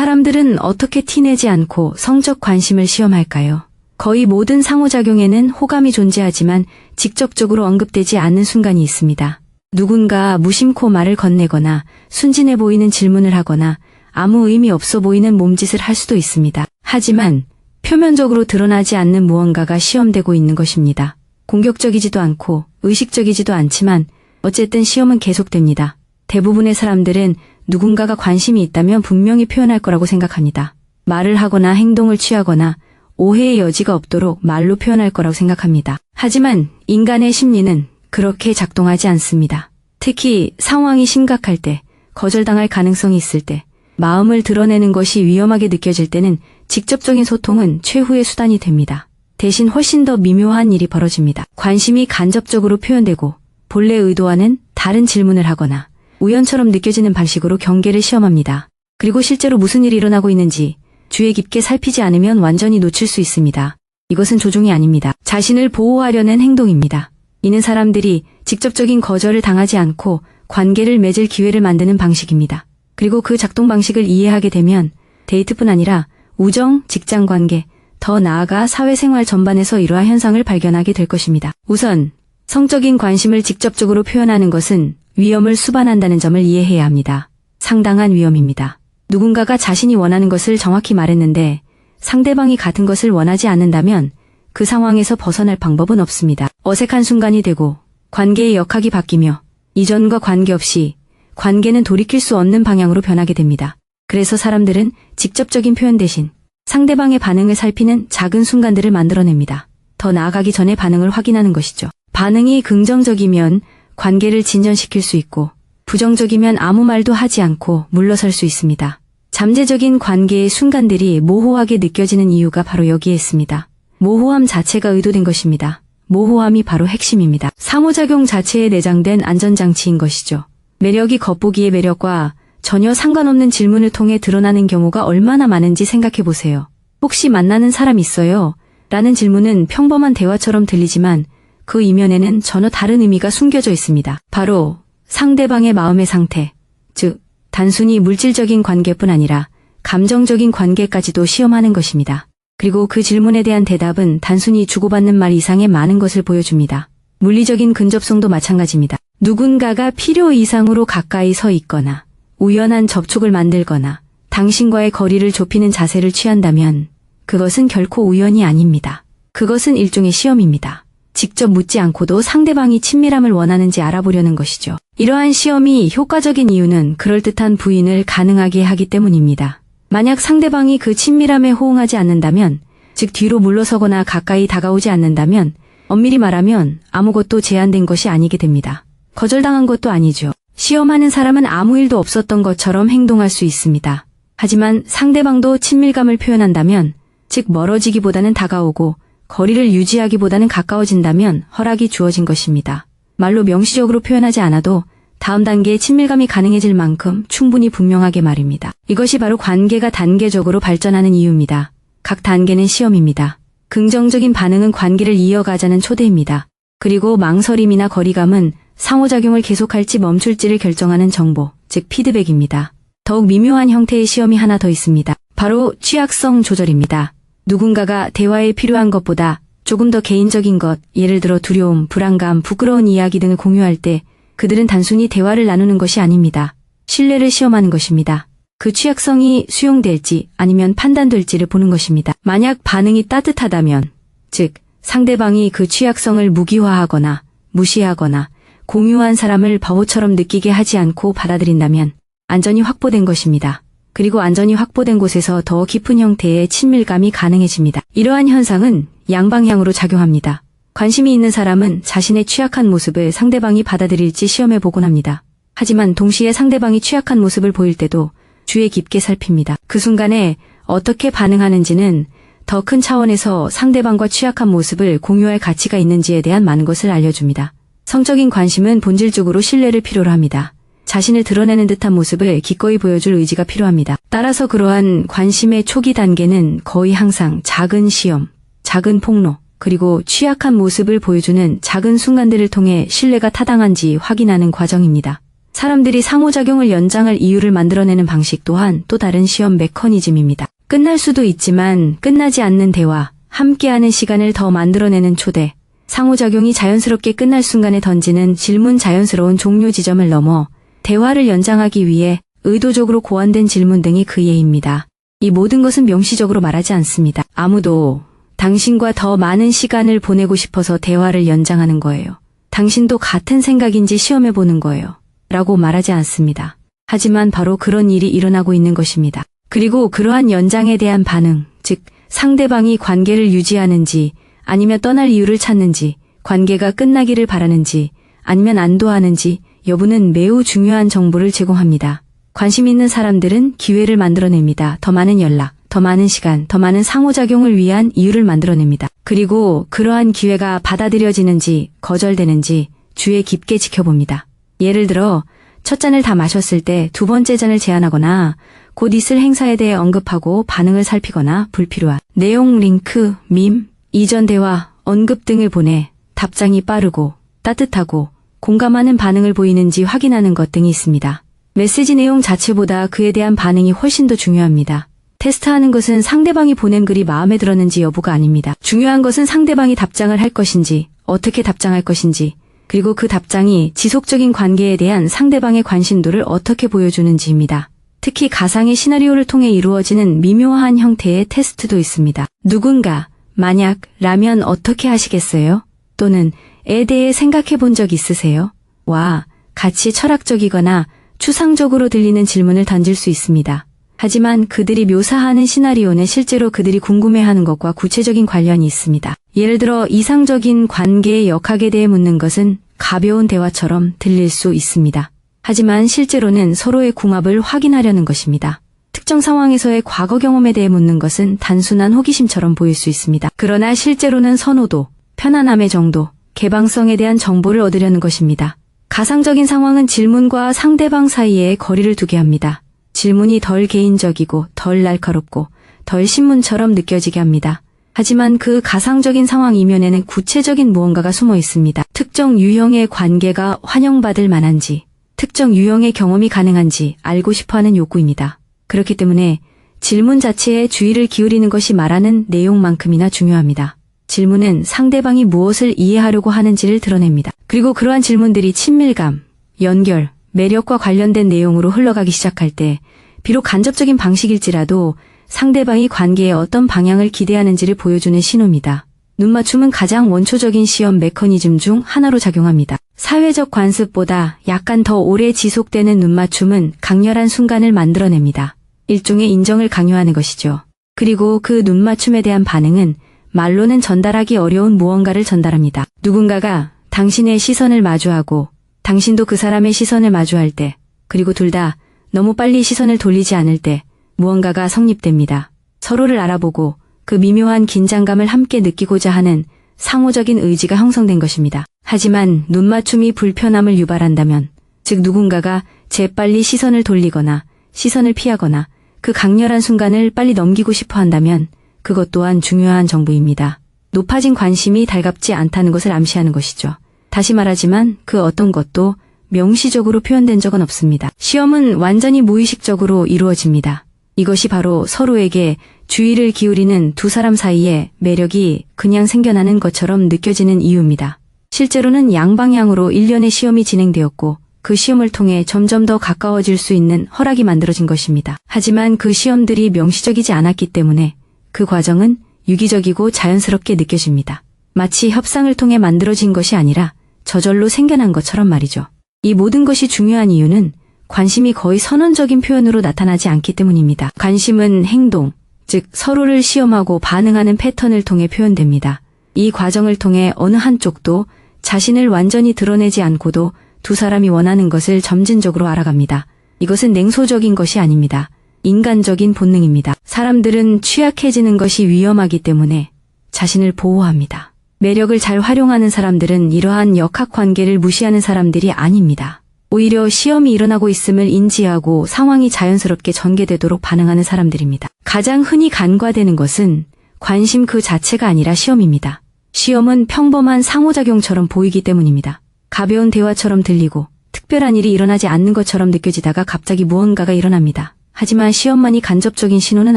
사람들은 어떻게 티내지 않고 성적 관심을 시험할까요? 거의 모든 상호작용에는 호감이 존재하지만 직접적으로 언급되지 않는 순간이 있습니다. 누군가 무심코 말을 건네거나 순진해 보이는 질문을 하거나 아무 의미 없어 보이는 몸짓을 할 수도 있습니다. 하지만 표면적으로 드러나지 않는 무언가가 시험되고 있는 것입니다. 공격적이지도 않고 의식적이지도 않지만 어쨌든 시험은 계속됩니다. 대부분의 사람들은 누군가가 관심이 있다면 분명히 표현할 거라고 생각합니다. 말을 하거나 행동을 취하거나 오해의 여지가 없도록 말로 표현할 거라고 생각합니다. 하지만 인간의 심리는 그렇게 작동하지 않습니다. 특히 상황이 심각할 때, 거절당할 가능성이 있을 때, 마음을 드러내는 것이 위험하게 느껴질 때는 직접적인 소통은 최후의 수단이 됩니다. 대신 훨씬 더 미묘한 일이 벌어집니다. 관심이 간접적으로 표현되고 본래 의도와는 다른 질문을 하거나 우연처럼 느껴지는 방식으로 경계를 시험합니다. 그리고 실제로 무슨 일이 일어나고 있는지 주의 깊게 살피지 않으면 완전히 놓칠 수 있습니다. 이것은 조종이 아닙니다. 자신을 보호하려는 행동입니다. 이는 사람들이 직접적인 거절을 당하지 않고 관계를 맺을 기회를 만드는 방식입니다. 그리고 그 작동 방식을 이해하게 되면 데이트뿐 아니라 우정, 직장관계, 더 나아가 사회생활 전반에서 이러한 현상을 발견하게 될 것입니다. 우선 성적인 관심을 직접적으로 표현하는 것은 위험을 수반한다는 점을 이해해야 합니다. 상당한 위험입니다. 누군가가 자신이 원하는 것을 정확히 말했는데 상대방이 같은 것을 원하지 않는다면 그 상황에서 벗어날 방법은 없습니다. 어색한 순간이 되고 관계의 역학이 바뀌며 이전과 관계없이 관계는 돌이킬 수 없는 방향으로 변하게 됩니다. 그래서 사람들은 직접적인 표현 대신 상대방의 반응을 살피는 작은 순간들을 만들어냅니다. 더 나아가기 전에 반응을 확인하는 것이죠. 반응이 긍정적이면 관계를 진전시킬 수 있고 부정적이면 아무 말도 하지 않고 물러설 수 있습니다. 잠재적인 관계의 순간들이 모호하게 느껴지는 이유가 바로 여기에 있습니다. 모호함 자체가 의도된 것입니다. 모호함이 바로 핵심입니다. 상호작용 자체에 내장된 안전장치인 것이죠. 매력이 겉보기의 매력과 전혀 상관없는 질문을 통해 드러나는 경우가 얼마나 많은지 생각해 보세요. 혹시 만나는 사람 있어요? 라는 질문은 평범한 대화처럼 들리지만 그 이면에는 전혀 다른 의미가 숨겨져 있습니다. 바로 상대방의 마음의 상태, 즉 단순히 물질적인 관계뿐 아니라 감정적인 관계까지도 시험하는 것입니다. 그리고 그 질문에 대한 대답은 단순히 주고받는 말 이상의 많은 것을 보여줍니다. 물리적인 근접성도 마찬가지입니다. 누군가가 필요 이상으로 가까이 서 있거나 우연한 접촉을 만들거나 당신과의 거리를 좁히는 자세를 취한다면 그것은 결코 우연이 아닙니다. 그것은 일종의 시험입니다. 직접 묻지 않고도 상대방이 친밀함을 원하는지 알아보려는 것이죠. 이러한 시험이 효과적인 이유는 그럴듯한 부인을 가능하게 하기 때문입니다. 만약 상대방이 그 친밀함에 호응하지 않는다면, 즉 뒤로 물러서거나 가까이 다가오지 않는다면 엄밀히 말하면 아무것도 제한된 것이 아니게 됩니다. 거절당한 것도 아니죠. 시험하는 사람은 아무 일도 없었던 것처럼 행동할 수 있습니다. 하지만 상대방도 친밀감을 표현한다면, 즉 멀어지기보다는 다가오고 거리를 유지하기보다는 가까워진다면 허락이 주어진 것입니다. 말로 명시적으로 표현하지 않아도 다음 단계의 친밀감이 가능해질 만큼 충분히 분명하게 말입니다. 이것이 바로 관계가 단계적으로 발전하는 이유입니다. 각 단계는 시험입니다. 긍정적인 반응은 관계를 이어가자는 초대입니다. 그리고 망설임이나 거리감은 상호작용을 계속할지 멈출지를 결정하는 정보, 즉 피드백입니다. 더욱 미묘한 형태의 시험이 하나 더 있습니다. 바로 취약성 조절입니다. 누군가가 대화에 필요한 것보다 조금 더 개인적인 것, 예를 들어 두려움, 불안감, 부끄러운 이야기 등을 공유할 때 그들은 단순히 대화를 나누는 것이 아닙니다. 신뢰를 시험하는 것입니다. 그 취약성이 수용될지 아니면 판단될지를 보는 것입니다. 만약 반응이 따뜻하다면, 즉 상대방이 그 취약성을 무기화하거나 무시하거나 공유한 사람을 바보처럼 느끼게 하지 않고 받아들인다면 안전이 확보된 것입니다. 그리고 안전이 확보된 곳에서 더 깊은 형태의 친밀감이 가능해집니다. 이러한 현상은 양방향으로 작용합니다. 관심이 있는 사람은 자신의 취약한 모습을 상대방이 받아들일지 시험해보곤 합니다. 하지만 동시에 상대방이 취약한 모습을 보일 때도 주의 깊게 살핍니다. 그 순간에 어떻게 반응하는지는 더 큰 차원에서 상대방과 취약한 모습을 공유할 가치가 있는지에 대한 많은 것을 알려줍니다. 성적인 관심은 본질적으로 신뢰를 필요로 합니다. 자신을 드러내는 듯한 모습을 기꺼이 보여줄 의지가 필요합니다. 따라서 그러한 관심의 초기 단계는 거의 항상 작은 시험, 작은 폭로, 그리고 취약한 모습을 보여주는 작은 순간들을 통해 신뢰가 타당한지 확인하는 과정입니다. 사람들이 상호작용을 연장할 이유를 만들어내는 방식 또한 또 다른 시험 메커니즘입니다. 끝날 수도 있지만 끝나지 않는 대화, 함께하는 시간을 더 만들어내는 초대, 상호작용이 자연스럽게 끝날 순간에 던지는 질문 자연스러운 종료 지점을 넘어 대화를 연장하기 위해 의도적으로 고안된 질문 등이 그 예입니다. 이 모든 것은 명시적으로 말하지 않습니다. 아무도 당신과 더 많은 시간을 보내고 싶어서 대화를 연장하는 거예요. 당신도 같은 생각인지 시험해보는 거예요. 라고 말하지 않습니다. 하지만 바로 그런 일이 일어나고 있는 것입니다. 그리고 그러한 연장에 대한 반응, 즉 상대방이 관계를 유지하는지 아니면 떠날 이유를 찾는지, 관계가 끝나기를 바라는지 아니면 안도하는지 여부는 매우 중요한 정보를 제공합니다. 관심 있는 사람들은 기회를 만들어냅니다. 더 많은 연락, 더 많은 시간, 더 많은 상호작용을 위한 이유를 만들어냅니다. 그리고 그러한 기회가 받아들여지는지 거절되는지 주의 깊게 지켜봅니다. 예를 들어 첫 잔을 다 마셨을 때 두 번째 잔을 제안하거나 곧 있을 행사에 대해 언급하고 반응을 살피거나 불필요한 내용 링크, 밈, 이전 대화, 언급 등을 보내 답장이 빠르고 따뜻하고 공감하는 반응을 보이는지 확인하는 것 등이 있습니다. 메시지 내용 자체보다 그에 대한 반응이 훨씬 더 중요합니다. 테스트하는 것은 상대방이 보낸 글이 마음에 들었는지 여부가 아닙니다. 중요한 것은 상대방이 답장을 할 것인지, 어떻게 답장할 것인지, 그리고 그 답장이 지속적인 관계에 대한 상대방의 관심도를 어떻게 보여주는지입니다. 특히 가상의 시나리오를 통해 이루어지는 미묘한 형태의 테스트도 있습니다. 누군가, 만약, 라면 어떻게 하시겠어요? 또는 에 대해 생각해 본 적 있으세요? 와, 같이 철학적이거나 추상적으로 들리는 질문을 던질 수 있습니다. 하지만 그들이 묘사하는 시나리오는 실제로 그들이 궁금해하는 것과 구체적인 관련이 있습니다. 예를 들어 이상적인 관계의 역학에 대해 묻는 것은 가벼운 대화처럼 들릴 수 있습니다. 하지만 실제로는 서로의 궁합을 확인하려는 것입니다. 특정 상황에서의 과거 경험에 대해 묻는 것은 단순한 호기심처럼 보일 수 있습니다. 그러나 실제로는 선호도, 편안함의 정도, 개방성에 대한 정보를 얻으려는 것입니다. 가상적인 상황은 질문과 상대방 사이에 거리를 두게 합니다. 질문이 덜 개인적이고 덜 날카롭고 덜 신문처럼 느껴지게 합니다. 하지만 그 가상적인 상황 이면에는 구체적인 무언가가 숨어 있습니다. 특정 유형의 관계가 환영받을 만한지, 특정 유형의 경험이 가능한지 알고 싶어하는 욕구입니다. 그렇기 때문에 질문 자체에 주의를 기울이는 것이 말하는 내용만큼이나 중요합니다. 질문은 상대방이 무엇을 이해하려고 하는지를 드러냅니다. 그리고 그러한 질문들이 친밀감, 연결, 매력과 관련된 내용으로 흘러가기 시작할 때 비록 간접적인 방식일지라도 상대방이 관계에 어떤 방향을 기대하는지를 보여주는 신호입니다. 눈맞춤은 가장 원초적인 시험 메커니즘 중 하나로 작용합니다. 사회적 관습보다 약간 더 오래 지속되는 눈맞춤은 강렬한 순간을 만들어냅니다. 일종의 인정을 강요하는 것이죠. 그리고 그 눈맞춤에 대한 반응은 말로는 전달하기 어려운 무언가를 전달합니다. 누군가가 당신의 시선을 마주하고 당신도 그 사람의 시선을 마주할 때, 그리고 둘 다 너무 빨리 시선을 돌리지 않을 때 무언가가 성립됩니다. 서로를 알아보고 그 미묘한 긴장감을 함께 느끼고자 하는 상호적인 의지가 형성된 것입니다. 하지만 눈맞춤이 불편함을 유발한다면, 즉 누군가가 재빨리 시선을 돌리거나 시선을 피하거나 그 강렬한 순간을 빨리 넘기고 싶어 한다면 그것 또한 중요한 정보입니다. 높아진 관심이 달갑지 않다는 것을 암시하는 것이죠. 다시 말하지만 그 어떤 것도 명시적으로 표현된 적은 없습니다. 시험은 완전히 무의식적으로 이루어집니다. 이것이 바로 서로에게 주의를 기울이는 두 사람 사이에 매력이 그냥 생겨나는 것처럼 느껴지는 이유입니다. 실제로는 양방향으로 일련의 시험이 진행되었고 그 시험을 통해 점점 더 가까워질 수 있는 허락이 만들어진 것입니다. 하지만 그 시험들이 명시적이지 않았기 때문에 그 과정은 유기적이고 자연스럽게 느껴집니다. 마치 협상을 통해 만들어진 것이 아니라 저절로 생겨난 것처럼 말이죠. 이 모든 것이 중요한 이유는 관심이 거의 선언적인 표현으로 나타나지 않기 때문입니다. 관심은 행동, 즉 서로를 시험하고 반응하는 패턴을 통해 표현됩니다. 이 과정을 통해 어느 한쪽도 자신을 완전히 드러내지 않고도 두 사람이 원하는 것을 점진적으로 알아갑니다. 이것은 냉소적인 것이 아닙니다. 인간적인 본능입니다. 사람들은 취약해지는 것이 위험하기 때문에 자신을 보호합니다. 매력을 잘 활용하는 사람들은 이러한 역학관계를 무시하는 사람들이 아닙니다. 오히려 시험이 일어나고 있음을 인지하고 상황이 자연스럽게 전개되도록 반응하는 사람들입니다. 가장 흔히 간과되는 것은 관심 그 자체가 아니라 시험입니다. 시험은 평범한 상호작용처럼 보이기 때문입니다. 가벼운 대화처럼 들리고 특별한 일이 일어나지 않는 것처럼 느껴지다가 갑자기 무언가가 일어납니다. 하지만 시험만이 간접적인 신호는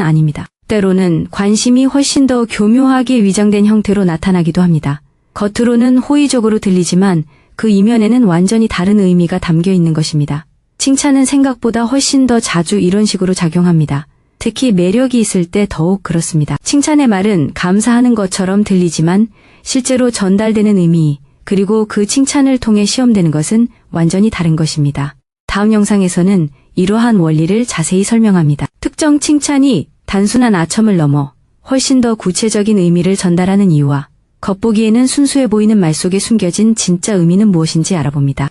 아닙니다. 때로는 관심이 훨씬 더 교묘하게 위장된 형태로 나타나기도 합니다. 겉으로는 호의적으로 들리지만 그 이면에는 완전히 다른 의미가 담겨 있는 것입니다. 칭찬은 생각보다 훨씬 더 자주 이런 식으로 작용합니다. 특히 매력이 있을 때 더욱 그렇습니다. 칭찬의 말은 감사하는 것처럼 들리지만 실제로 전달되는 의미, 그리고 그 칭찬을 통해 시험되는 것은 완전히 다른 것입니다. 다음 영상에서는 이러한 원리를 자세히 설명합니다. 특정 칭찬이 단순한 아첨을 넘어 훨씬 더 구체적인 의미를 전달하는 이유와 겉보기에는 순수해 보이는 말 속에 숨겨진 진짜 의미는 무엇인지 알아봅니다.